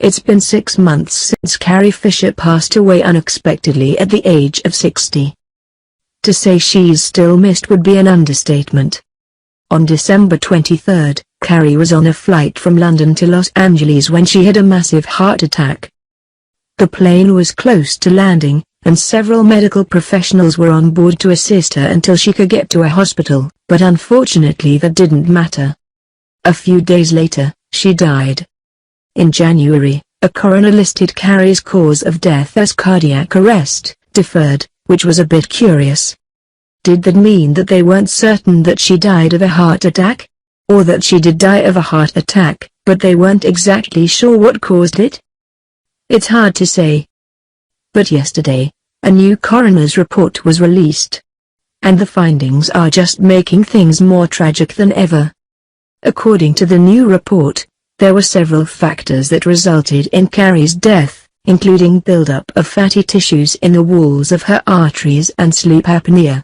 It's been 6 months since Carrie Fisher passed away unexpectedly at the age of 60. To say she's still missed would be an understatement. On December 23, Carrie was on a flight from London to Los Angeles when she had a massive heart attack. The plane was close to landing, and several medical professionals were on board to assist her until she could get to a hospital, but unfortunately that didn't matter. A few days later, she died. In January, a coroner listed Carrie's cause of death as cardiac arrest, deferred, which was a bit curious. Did that mean that they weren't certain that she died of a heart attack? Or that she did die of a heart attack, but they weren't exactly sure what caused it? It's hard to say. But yesterday, a new coroner's report was released. And the findings are just making things more tragic than ever. According to the new report, there were several factors that resulted in Carrie's death, including buildup of fatty tissues in the walls of her arteries and sleep apnea.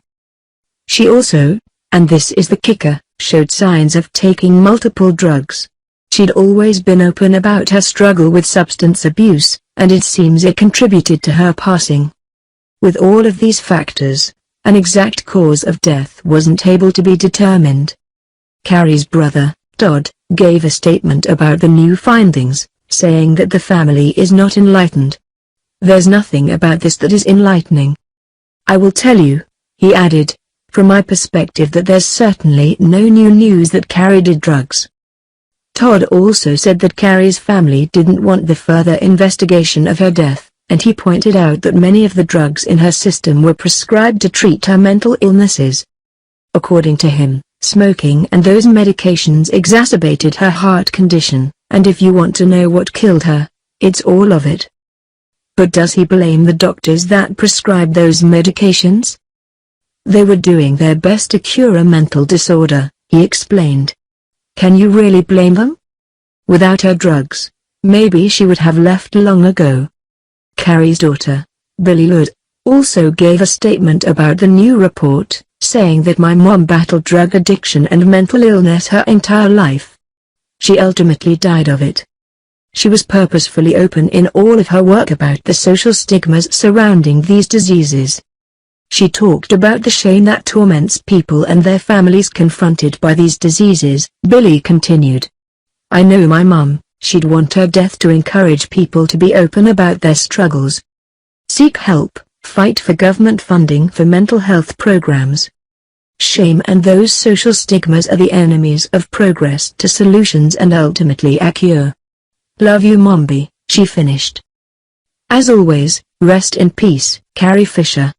She also, and this is the kicker, showed signs of taking multiple drugs. She'd always been open about her struggle with substance abuse, and it seems it contributed to her passing. With all of these factors, an exact cause of death wasn't able to be determined. Carrie's brother, Todd, gave a statement about the new findings, saying that the family is not enlightened. "There's nothing about this that is enlightening. I will tell you," he added, "from my perspective that there's certainly no new news that Carrie did drugs." Todd also said that Carrie's family didn't want the further investigation of her death, and he pointed out that many of the drugs in her system were prescribed to treat her mental illnesses. According to him, smoking and those medications exacerbated her heart condition, and if you want to know what killed her, it's all of it. But does he blame the doctors that prescribed those medications? They were doing their best to cure a mental disorder, he explained. Can you really blame them? Without her drugs, maybe she would have left long ago. Carrie's daughter, Billie Lourd, also gave a statement about the new report, saying that my mom battled drug addiction and mental illness her entire life. She ultimately died of it. She was purposefully open in all of her work about the social stigmas surrounding these diseases. She talked about the shame that torments people and their families confronted by these diseases. Billie continued. I know my mom, she'd want her death to encourage people to be open about their struggles. Seek help. Fight for government funding for mental health programs. Shame and those social stigmas are the enemies of progress to solutions and ultimately a cure. Love you Mombi, she finished. As always, rest in peace, Carrie Fisher.